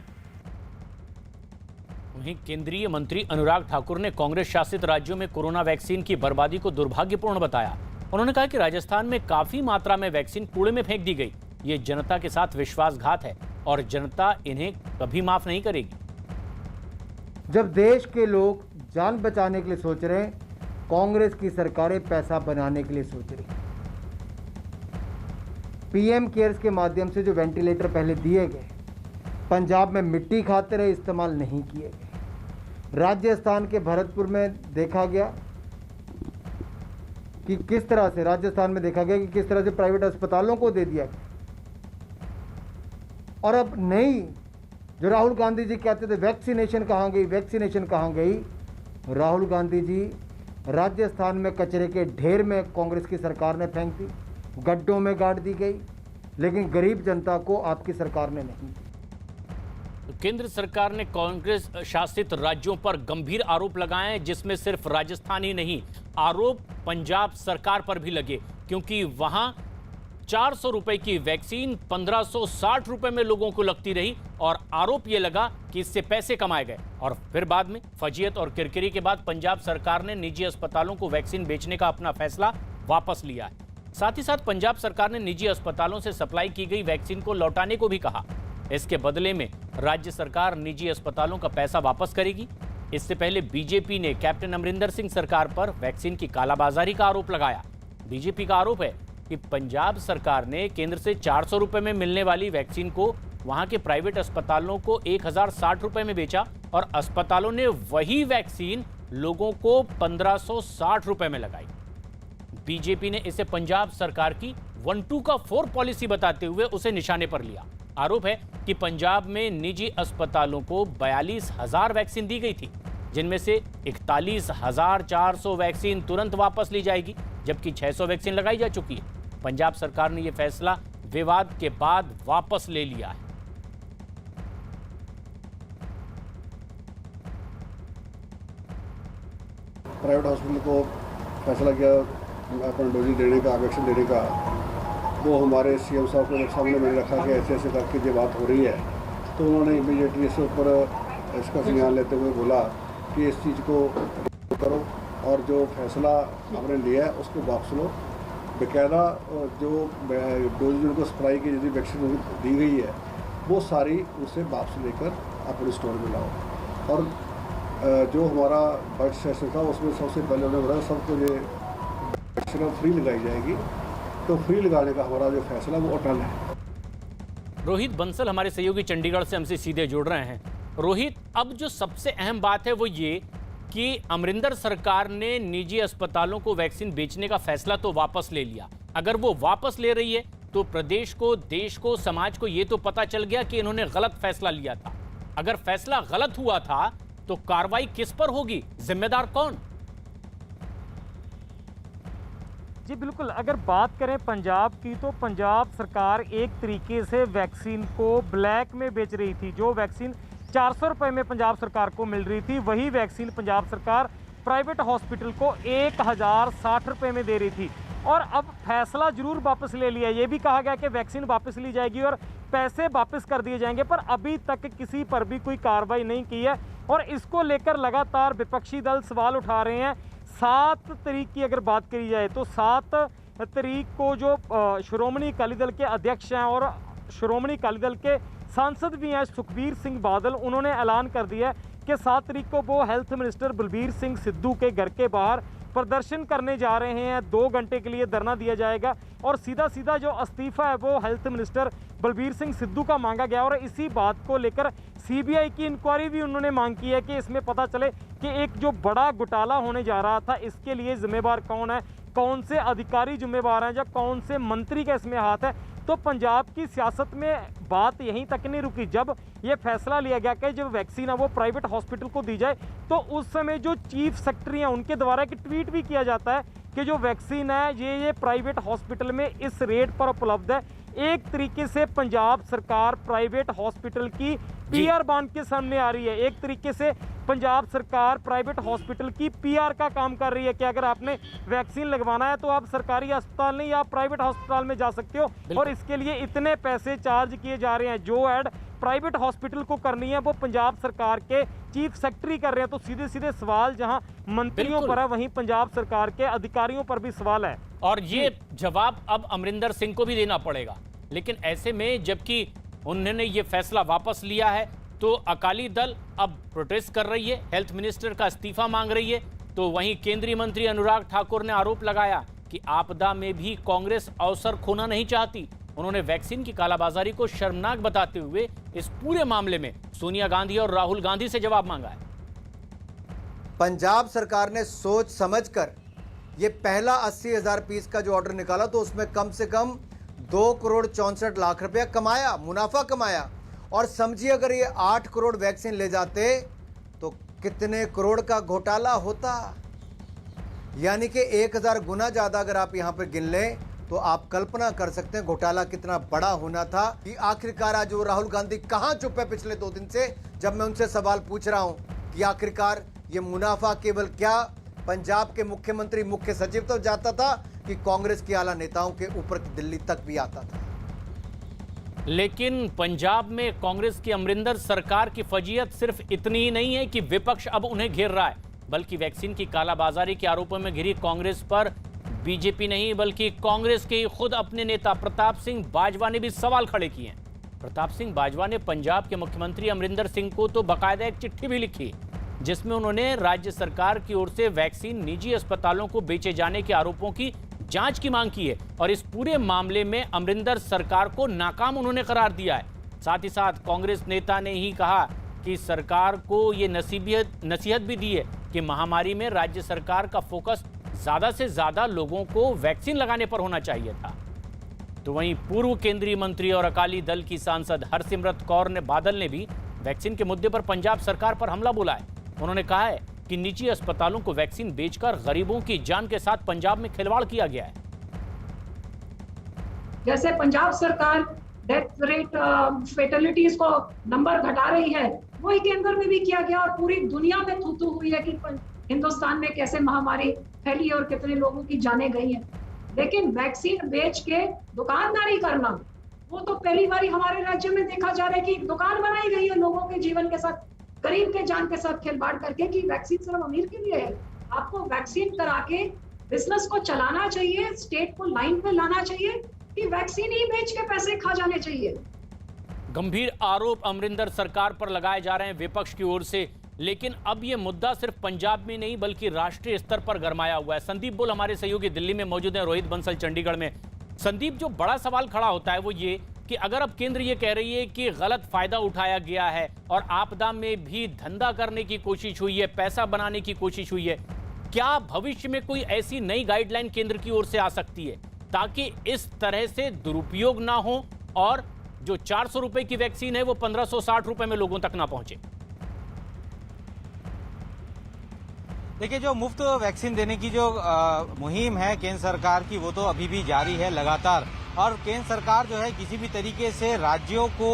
वहीं केंद्रीय मंत्री अनुराग ठाकुर ने कांग्रेस शासित राज्यों में कोरोना वैक्सीन की बर्बादी को दुर्भाग्यपूर्ण बताया। उन्होंने कहा कि राजस्थान में काफी मात्रा में वैक्सीन कूड़े में फेंक दी गई। ये जनता के साथ विश्वासघात है और जनता इन्हें कभी माफ नहीं करेगी। जब देश के लोग जान बचाने के लिए सोच रहे हैं, कांग्रेस की सरकारें पैसा बनाने के लिए सोच रही। पीएम केयर्स के माध्यम से जो वेंटिलेटर पहले दिए गए, पंजाब में मिट्टी खाते रहे, इस्तेमाल नहीं किए गए। राजस्थान के भरतपुर में देखा गया कि किस तरह से किस तरह से प्राइवेट अस्पतालों को दे दिया गया। और अब नहीं, जो राहुल गांधी जी कहते थे वैक्सीनेशन कहाँ गई, राहुल गांधी जी राजस्थान में कचरे के ढेर में कांग्रेस की सरकार ने फेंक दी, गड्ढों में गाड़ दी गई, लेकिन गरीब जनता को आपकी सरकार ने नहीं दी। केंद्र सरकार ने कांग्रेस शासित राज्यों पर गंभीर आरोप लगाए, जिसमें सिर्फ राजस्थान ही नहीं, आरोप पंजाब सरकार पर भी लगे, क्योंकि वहां 400 रुपए की वैक्सीन 1560 रुपए में लोगों को लगती रही और आरोप यह लगा कि इससे पैसे कमाए गए। और फिर बाद में फजीयत और किरकिरी के बाद पंजाब सरकार ने निजी अस्पतालों को वैक्सीन बेचने का अपना फैसला वापस लिया है। साथ ही साथ पंजाब सरकार ने निजी अस्पतालों से सप्लाई की गई वैक्सीन को लौटाने को भी कहा। इसके बदले में राज्य सरकार निजी अस्पतालों का पैसा वापस करेगी। इससे पहले बीजेपी ने कैप्टन अमरिंदर सिंह सरकार पर वैक्सीन की कालाबाजारी का आरोप लगाया। बीजेपी का आरोप है कि पंजाब सरकार ने केंद्र से 400 रुपए में मिलने वाली वैक्सीन को वहां के प्राइवेट अस्पतालों को 1060 रुपए में बेचा और अस्पतालों ने वही वैक्सीन लोगों को 1560 रुपए में लगाई। बीजेपी ने इसे पंजाब सरकार की 1-2 का 4 पॉलिसी बताते हुए उसे निशाने पर लिया। आरोप है कि पंजाब में निजी अस्पतालों को 42,000 वैक्सीन दी गई थी, जिनमें से 41,400 वैक्सीन तुरंत वापस ली जाएगी, जबकि 600 वैक्सीन लगाई जा चुकी है। पंजाब सरकार ने यह फैसला विवाद के बाद वापस ले लिया है। प्राइवेट हॉस्पिटल को फैसला किया अपन डोजिंग देने का, वैक्सीन देने का, वो हमारे सीएम साहब के सामने मैंने रखा कि ऐसे ऐसे करके जो बात हो रही है, तो उन्होंने इमीडिएटली इसके ऊपर इसका संज्ञान लेते हुए बोला कि इस चीज़ को करो और जो फैसला आपने लिया है उसको वापस लो। बेकायदा जो डोज जिनको सप्लाई की यदि वैक्सीन दी गई है वो सारी उसे वापस लेकर अपने स्टोर में लाओ। और जो हमारा बजट सेशन था उसमें सबसे पहले उन्होंने बोला सबको ये वैक्सीन फ्री लगाई जाएगी, तो फ्री लगाने का हमारा जो फैसला वो अटल है। रोहित बंसल हमारे सहयोगी चंडीगढ़ से हमसे सीधे जुड़ रहे हैं। रोहित, अब जो सबसे अहम बात है वो ये कि अमरिंदर सरकार ने निजी अस्पतालों को वैक्सीन बेचने का फैसला तो वापस ले लिया। अगर वो वापस ले रही है तो प्रदेश को, देश को, समाज को ये तो पता चल गया कि इन्होंने गलत फैसला लिया था। अगर फैसला गलत हुआ था तो कार्रवाई किस पर होगी, जिम्मेदार कौन? जी बिल्कुल, अगर बात करें पंजाब की तो पंजाब सरकार एक तरीके से वैक्सीन को ब्लैक में बेच रही थी। जो वैक्सीन 400 रुपये में पंजाब सरकार को मिल रही थी वही वैक्सीन पंजाब सरकार प्राइवेट हॉस्पिटल को 1060 रुपये में दे रही थी। और अब फैसला जरूर वापस ले लिया, ये भी कहा गया कि वैक्सीन वापस ली जाएगी और पैसे वापस कर दिए जाएंगे, पर अभी तक किसी पर भी कोई कार्रवाई नहीं की है। और इसको लेकर लगातार विपक्षी दल सवाल उठा रहे हैं। 7 तारीख की अगर बात करी जाए तो 7 तारीख को जो श्रोमणी अकाली दल के अध्यक्ष हैं और श्रोमणी अकाली दल के सांसद भी हैं सुखबीर सिंह बादल, उन्होंने ऐलान कर दिया है कि 7 तारीख को वो हेल्थ मिनिस्टर बलबीर सिंह सिद्धू के घर के बाहर प्रदर्शन करने जा रहे हैं। 2 घंटे के लिए धरना दिया जाएगा और सीधा सीधा जो इस्तीफा है वो हेल्थ मिनिस्टर बलबीर सिंह सिद्धू का मांगा गया। और इसी बात को लेकर सीबीआई की इंक्वायरी भी उन्होंने मांग की है कि इसमें पता चले कि एक जो बड़ा घोटाला होने जा रहा था इसके लिए जिम्मेवार कौन है, कौन से अधिकारी जिम्मेवार हैं या कौन से मंत्री का इसमें हाथ है। तो पंजाब की सियासत में बात यहीं तक नहीं रुकी। जब ये फैसला लिया गया कि जब वैक्सीन है वो प्राइवेट हॉस्पिटल को दी जाए तो उस समय जो चीफ सेक्रेटरी हैं उनके द्वारा एक ट्वीट भी किया जाता है कि जो वैक्सीन है ये प्राइवेट हॉस्पिटल में इस रेट पर उपलब्ध है। एक तरीके से पंजाब सरकार प्राइवेट हॉस्पिटल की पीआर बांध के सामने आ रही है। एक तरीके से पंजाब सरकार प्राइवेट हॉस्पिटल की पीआर का काम कर रही है कि अगर आपने वैक्सीन लगवाना है तो आप सरकारी अस्पताल नहीं, आप प्राइवेट अस्पताल में जा सकते हो और इसके लिए इतने पैसे चार्ज किए जा रहे हैं। जो ऐड प्राइवेट हॉस्पिटल को करनी है वो पंजाब सरकार के चीफ सेक्रेटरी कर रहे हैं। तो सीधे सीधे सवाल जहां मंत्रियों पर है वहीं पंजाब सरकार के अधिकारियों पर भी सवाल है और ये जवाब अब अमरिंदर सिंह को भी देना पड़ेगा। लेकिन ऐसे में जबकि उन्होंने ये फैसला वापस लिया है तो अकाली दल अब प्रोटेस्ट कर रही है, हेल्थ मिनिस्टर का इस्तीफा मांग रही है। तो वहीं केंद्रीय मंत्री अनुराग ठाकुर ने आरोप लगाया कि आपदा में भी कांग्रेस अवसर खोना नहीं चाहती। उन्होंने वैक्सीन की कालाबाजारी को शर्मनाक बताते हुए इस पूरे मामले में सोनिया गांधी और राहुल गांधी से जवाब मांगा है। पंजाब सरकार ने सोच समझकर ये पहला 80,000 पीस का जो ऑर्डर निकाला तो उसमें कम से कम 2,64,00,000 रुपया कमाया, मुनाफा कमाया। और समझिए अगर ये 8 करोड़ वैक्सीन ले जाते तो कितने करोड़ का घोटाला होता। यानी कि 1000 गुना ज़्यादा अगर आप यहाँ पर गिन लें तो आप कल्पना कर सकते हैं घोटाला कितना बड़ा होना था। कि आखिरकार आज वो राहुल गांधी कहाँ चुप है पिछले 2 दिन से, जब मैं उनसे सवाल पूछ रहा हूँ कि आखिरकार ये मुनाफा केवल क्या पंजाब के मुख्यमंत्री, मुख्य सचिव तक जाता था कि कांग्रेस के आला नेताओं के ऊपर दिल्ली तक भी आता था। लेकिन पंजाब में कांग्रेस की अमरिंदर सरकार की फजीयत सिर्फ इतनी ही नहीं है कि विपक्ष अब उन्हें घेर रहा है, बल्कि वैक्सीन की कालाबाजारी के आरोपों में घिरी कांग्रेस पर बीजेपी नहीं बल्कि कांग्रेस के खुद अपने नेता प्रताप सिंह बाजवा ने भी सवाल खड़े किए हैं। प्रताप सिंह बाजवा ने पंजाब के मुख्यमंत्री अमरिंदर सिंह को तो बाकायदा एक चिट्ठी भी लिखी जिसमें उन्होंने राज्य सरकार की ओर से वैक्सीन निजी अस्पतालों को बेचे जाने के आरोपों की जांच की मांग की है और इस पूरे मामले में अमरिंदर सरकार को नाकाम उन्होंने करार दिया है। साथ ही साथ कांग्रेस नेता ने ही कहा कि सरकार को ये नसीहत भी दी है कि महामारी में राज्य सरकार का फोकस ज्यादा से ज्यादा लोगों को वैक्सीन लगाने पर होना चाहिए था। तो वहीं पूर्व केंद्रीय मंत्री और अकाली दल की सांसद हरसिमरत कौर बादल ने भी वैक्सीन के मुद्दे पर पंजाब सरकार पर हमला बोला है। उन्होंने कहा है कि निजी अस्पतालों को वैक्सीन बेचकर गरीबों की जान के साथ पंजाब में खिलवाड़ किया गया है। जैसे पंजाब सरकार डेथ रेट, फेटलिटीज को नंबर घटा रही है, वही केंद्र में भी किया गया और पूरी दुनिया में थू हुई है कि हिंदुस्तान में कैसे महामारी फैली है और कितने लोगों की जानें गई हैं। लेकिन वैक्सीन बेच के दुकानदारी करना, वो तो पहली बार हमारे राज्य में देखा जा रहा है कि दुकान बनाई गई है लोगों के जीवन के साथ गरीब के जान के साथ खिलवाड़ करके कि वैक्सीन सिर्फ अमीर के लिए है। आपको वैक्सीन करा के बिजनेस को चलाना चाहिए, स्टेट को लाइन पे लाना चाहिए कि वैक्सीन ही बेच के पैसे खा जाने चाहिए। गंभीर आरोप अमरिंदर सरकार पर लगाए जा रहे हैं विपक्ष की ओर से, लेकिन अब यह मुद्दा सिर्फ पंजाब में नहीं बल्कि राष्ट्रीय स्तर पर गरमाया हुआ है। संदीप बुल हमारे सहयोगी दिल्ली में मौजूद हैं, रोहित बंसल चंडीगढ़ में। संदीप, जो बड़ा सवाल खड़ा होता है वो ये कि अगर अब केंद्र ये कह रही है कि गलत फायदा उठाया गया है और आपदा में भी धंधा करने की कोशिश हुई है, पैसा बनाने की कोशिश हुई है, क्या भविष्य में कोई ऐसी नई गाइडलाइन केंद्र की ओर से आ सकती है ताकि इस तरह से दुरुपयोग ना हो और जो 400 रुपए की वैक्सीन है वो 1560 रुपए में लोगों तक ना पहुंचे? देखिए, जो मुफ्त वैक्सीन देने की जो मुहिम है केंद्र सरकार की, वो तो अभी भी जारी है लगातार। और केंद्र सरकार जो है किसी भी तरीके से राज्यों को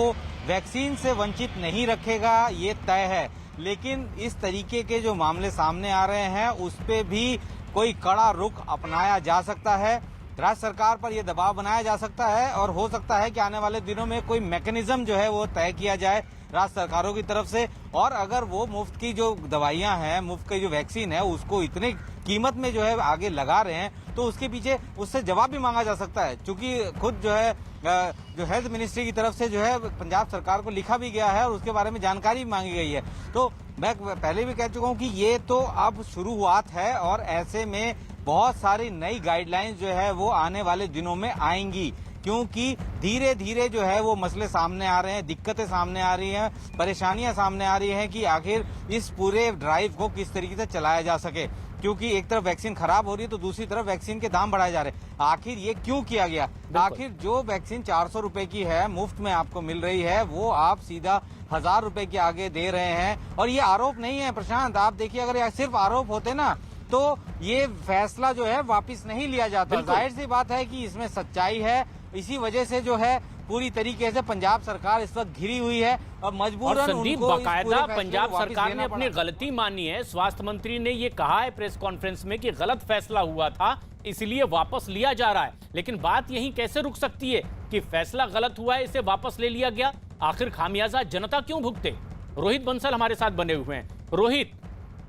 वैक्सीन से वंचित नहीं रखेगा, ये तय है। लेकिन इस तरीके के जो मामले सामने आ रहे हैं उस पे भी कोई कड़ा रुख अपनाया जा सकता है, राज्य सरकार पर यह दबाव बनाया जा सकता है और हो सकता है कि आने वाले दिनों में कोई मैकेनिज्म जो है वो तय किया जाए राज्य सरकारों की तरफ से। और अगर वो मुफ्त की जो दवाइयां हैं, मुफ्त की जो वैक्सीन है, उसको इतनी कीमत में जो है आगे लगा रहे हैं तो उसके पीछे उससे जवाब भी मांगा जा सकता है, क्योंकि खुद जो है जो हेल्थ मिनिस्ट्री की तरफ से जो है पंजाब सरकार को लिखा भी गया है और उसके बारे में जानकारी भी मांगी गई है। तो मैं पहले भी कह चुका हूं कि ये तो अब शुरुआत है और ऐसे में बहुत सारी नई गाइडलाइंस जो है वो आने वाले दिनों में आएंगी, क्योंकि धीरे धीरे जो है वो मसले सामने आ रहे हैं, दिक्कतें सामने आ रही हैं, परेशानियां सामने आ रही हैं कि आखिर इस पूरे ड्राइव को किस तरीके से चलाया जा सके। क्योंकि एक तरफ वैक्सीन खराब हो रही है तो दूसरी तरफ वैक्सीन के दाम बढ़ाए जा रहे हैं। आखिर ये क्यों किया गया? आखिर जो वैक्सीन 400 रुपए की है, मुफ्त में आपको मिल रही है, वो आप सीधा 1000 रुपए के आगे दे रहे हैं। और ये आरोप नहीं है प्रशांत, आप देखिए, अगर ये सिर्फ आरोप होते ना तो ये फैसला जो है वापिस नहीं लिया जाता। जाहिर सी बात है कि इसमें सच्चाई है, इसी वजह से जो है पूरी तरीके से पंजाब सरकार इस वक्त घिरी हुई है और मजबूरन संदीप, बाकायदा पंजाब सरकार ने अपनी गलती मानी है। स्वास्थ्य मंत्री ने ये कहा है प्रेस कॉन्फ्रेंस में कि गलत फैसला हुआ था इसलिए वापस लिया जा रहा है। लेकिन बात यही कैसे रुक सकती है कि फैसला गलत हुआ है, इसे वापस ले लिया गया, आखिर खामियाजा जनता क्यों भुगते? रोहित बंसल हमारे साथ बने हुए हैं। रोहित,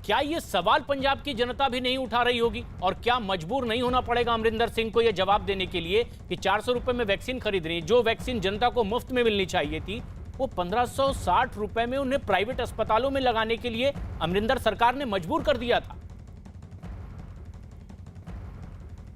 क्या ये सवाल पंजाब की जनता भी नहीं उठा रही होगी और क्या मजबूर नहीं होना पड़ेगा अमरिंदर सिंह को यह जवाब देने के लिए कि 400 रुपए में वैक्सीन खरीद रही है? जो वैक्सीन जनता को मुफ्त में मिलनी चाहिए थी वो 1560 रुपए में उन्हें प्राइवेट अस्पतालों में लगाने के लिए अमरिंदर सरकार ने मजबूर कर दिया था।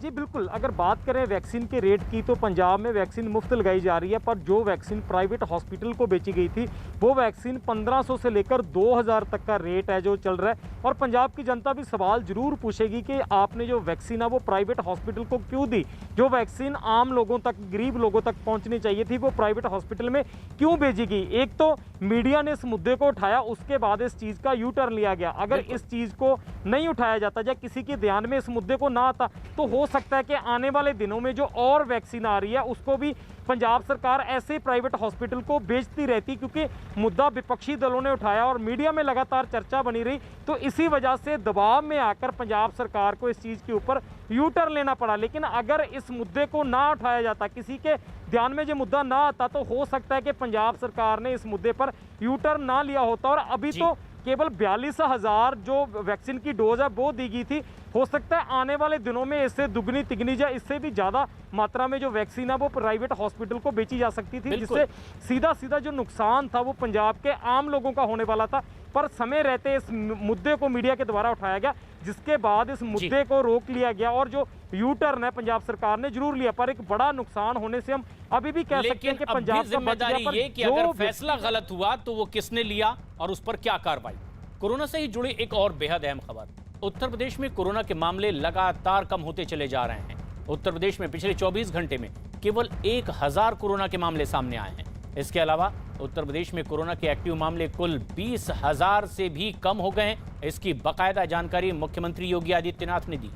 जी बिल्कुल, अगर बात करें वैक्सीन के रेट की तो पंजाब में वैक्सीन मुफ्त लगाई जा रही है, पर जो वैक्सीन प्राइवेट हॉस्पिटल को बेची गई थी वो वैक्सीन 1500 से लेकर 2000 तक का रेट है जो चल रहा है। और पंजाब की जनता भी सवाल जरूर पूछेगी कि आपने जो वैक्सीन है वो प्राइवेट हॉस्पिटल को क्यों दी? जो वैक्सीन आम लोगों तक, गरीब लोगों तक पहुँचनी चाहिए थी वो प्राइवेट हॉस्पिटल में क्यों भेजी गई? एक तो मीडिया ने इस मुद्दे को उठाया, उसके बाद इस चीज़ का यू टर्न लिया गया। अगर इस चीज़ को नहीं उठाया जाता या किसी के ध्यान में इस मुद्दे को ना आता तो हो सकता है कि आने वाले दिनों में जो और वैक्सीन आ रही है उसको भी पंजाब सरकार ऐसे प्राइवेट हॉस्पिटल को बेचती रहती, क्योंकि मुद्दा विपक्षी दलों ने उठाया और मीडिया में लगातार चर्चा बनी रही। तो इसी वजह से दबाव में आकर पंजाब सरकार को इस चीज़ के ऊपर यू टर्न लेना पड़ा। लेकिन अगर इस मुद्दे को ना उठाया जाता, किसी के ध्यान में जो मुद्दा ना आता, तो हो सकता है कि पंजाब सरकार ने इस मुद्दे पर यू टर्न ना लिया होता और अभी तो केवल 42,000 जो वैक्सीन की डोज है वो दी गई थी। हो सकता है आने वाले दिनों में इससे दुगनी तिगनी या इससे भी ज़्यादा मात्रा में जो वैक्सीन है वो प्राइवेट हॉस्पिटल को बेची जा सकती थी, जिससे सीधा सीधा जो नुकसान था वो पंजाब के आम लोगों का होने वाला था। पर समय रहते इस मुद्दे को मीडिया के द्वारा उठाया गया, जिसके बाद इस मुद्दे को रोक लिया गया और जो यू टर्न है पंजाब सरकार ने जरूर लिया, पर एक बड़ा नुकसान होने से हम अभी भी कह सकते हैं कि पंजाब का जिम्मेदारी ये कि अगर फैसला गलत हुआ तो वो किसने लिया और उस पर क्या कार्रवाई। कोरोना से ही जुड़ी एक और बेहद अहम खबर, उत्तर प्रदेश में कोरोना के मामले लगातार कम होते चले जा रहे हैं। उत्तर प्रदेश में पिछले 24 घंटे में केवल 1000 कोरोना के मामले सामने आए हैं। इसके अलावा उत्तर प्रदेश में कोरोना के एक्टिव मामले कुल 20,000 से भी कम हो गए हैं। इसकी बाकायदा जानकारी मुख्यमंत्री योगी आदित्यनाथ ने दी।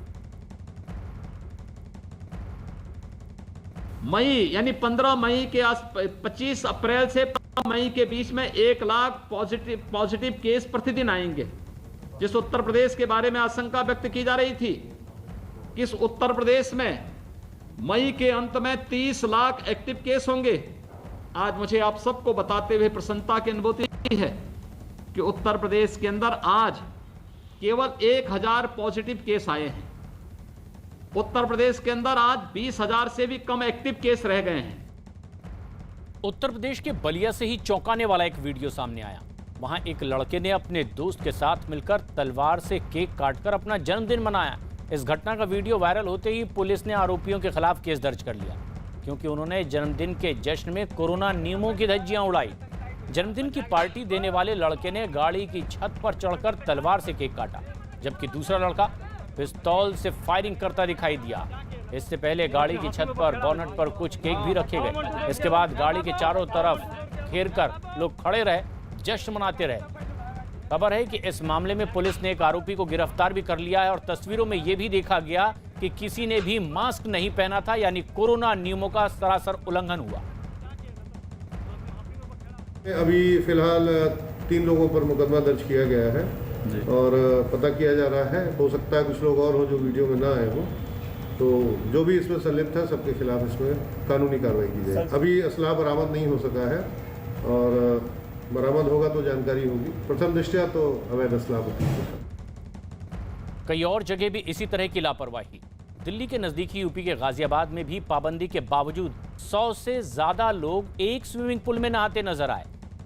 मई यानी 15 मई के 25 अप्रैल से 15 मई के बीच में 1 लाख पॉजिटिव केस प्रतिदिन आएंगे। जिस उत्तर प्रदेश के बारे में आशंका व्यक्त की जा रही थी कि इस उत्तर प्रदेश में मई के अंत में 30 लाख एक्टिव केस होंगे, आज मुझे आप सबको बताते हुए प्रसन्नता की अनुभूति है कि उत्तर प्रदेश के अंदर आज केवल 1000 पॉजिटिव केस आए हैं। उत्तर प्रदेश के अंदर आज 20,000 से भी कम एक्टिव केस रह गए हैं। उत्तर प्रदेश के बलिया से ही चौंकाने वाला एक वीडियो सामने आया। वहां एक लड़के ने अपने दोस्त के साथ मिलकर तलवार से केक काटकर अपना जन्मदिन मनाया। इस घटना का वीडियो वायरल होते ही पुलिस ने आरोपियों के खिलाफ केस दर्ज कर लिया, क्योंकि उन्होंने जन्मदिन के जश्न में कोरोना नियमों की धज्जियां उड़ाई। जन्मदिन की पार्टी देने वाले लड़के ने गाड़ी की छत पर चढ़कर तलवार से केक काटा, जबकि दूसरा लड़का पिस्तौल से फायरिंग करता दिखाई दिया। इससे पहले गाड़ी की छत पर बोनट पर कुछ केक भी रखे गए। इसके बाद गाड़ी के चारों तरफ घेर कर लोग खड़े रहे, जश्न मनाते रहे। खबर है कि इस मामले में पुलिस ने एक आरोपी को गिरफ्तार भी कर लिया है और तस्वीरों में यह भी देखा गया कि किसी ने भी मास्क नहीं पहना था, यानी कोरोना नियमों का सरासर उल्लंघन हुआ। अभी फिलहाल 3 लोगों पर मुकदमा दर्ज किया गया है और पता किया जा रहा है। हो सकता है कुछ लोग और हो जो वीडियो में ना आए हो, तो जो भी इसमें संलिप्त है सबके खिलाफ इसमें कानूनी कार्रवाई की जाए। अभी असला बरामद नहीं हो सका है और बरामद होगा तो जानकारी होगी। प्रथम दृष्टया तो अवैध असला होती है। कई और जगह भी इसी तरह की लापरवाही। दिल्ली के नजदीकी यूपी के गाजियाबाद में भी पाबंदी के बावजूद 100 से ज्यादा लोग एक स्विमिंग पूल में नहाते नजर आए।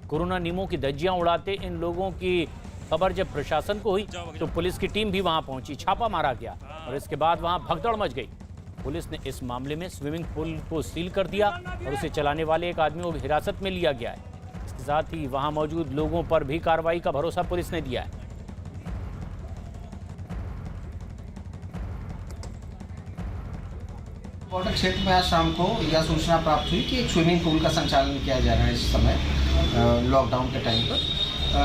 कोरोना नियमों की धज्जियां उड़ाते इन लोगों की खबर जब प्रशासन को हुई तो पुलिस की टीम भी वहां पहुंची, छापा मारा गया और इसके बाद वहां भगदड़ मच गई। पुलिस ने इस मामले में स्विमिंग पूल को सील कर दिया और उसे चलाने वाले एक आदमी को हिरासत में लिया गया है। इसके साथ ही वहां मौजूद लोगों पर भी कार्रवाई का भरोसा पुलिस ने दिया है। बॉर्डर क्षेत्र में आज शाम को यह सूचना प्राप्त हुई कि एक स्विमिंग पूल का संचालन किया जा रहा है इस समय लॉकडाउन के टाइम पर।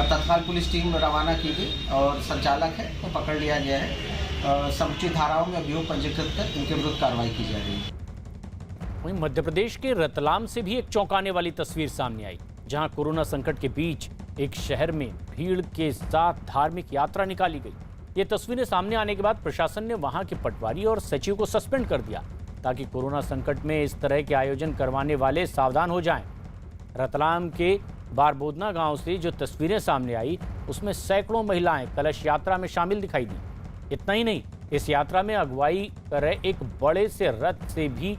तत्काल पुलिस टीम रवाना की गई और संचालक है तो पकड़ लिया गया है। समुचित धाराओं में अभियोग पंजीकृत कर इनके विरुद्ध कार्रवाई की जा रही है। वहीं मध्य प्रदेश के रतलाम से भी एक चौंकाने वाली तस्वीर सामने आई, जहां कोरोना संकट के बीच एक शहर में भीड़ के साथ धार्मिक यात्रा निकाली गई। ये तस्वीरें सामने आने के बाद प्रशासन ने वहां के पटवारी और सचिव को सस्पेंड कर दिया, ताकि कोरोना संकट में इस तरह के आयोजन करवाने वाले सावधान हो जाएं। रतलाम के बारबोदना गांव से जो तस्वीरें सामने आई, उसमें सैकड़ों महिलाएं कलश यात्रा में शामिल दिखाई दी। इतना ही नहीं, इस यात्रा में अगुवाई कर रहे एक बड़े से रथ से भी,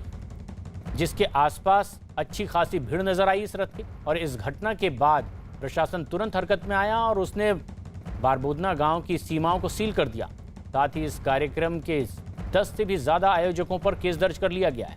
जिसके आसपास अच्छी खासी भीड़ नजर आई इस रथ की। और इस घटना के बाद प्रशासन तुरंत हरकत में आया और उसने बारबोदना गांव की सीमाओं को सील कर दिया। साथ ही इस कार्यक्रम के 10 से भी ज्यादा आयोजकों पर केस दर्ज कर लिया गया है।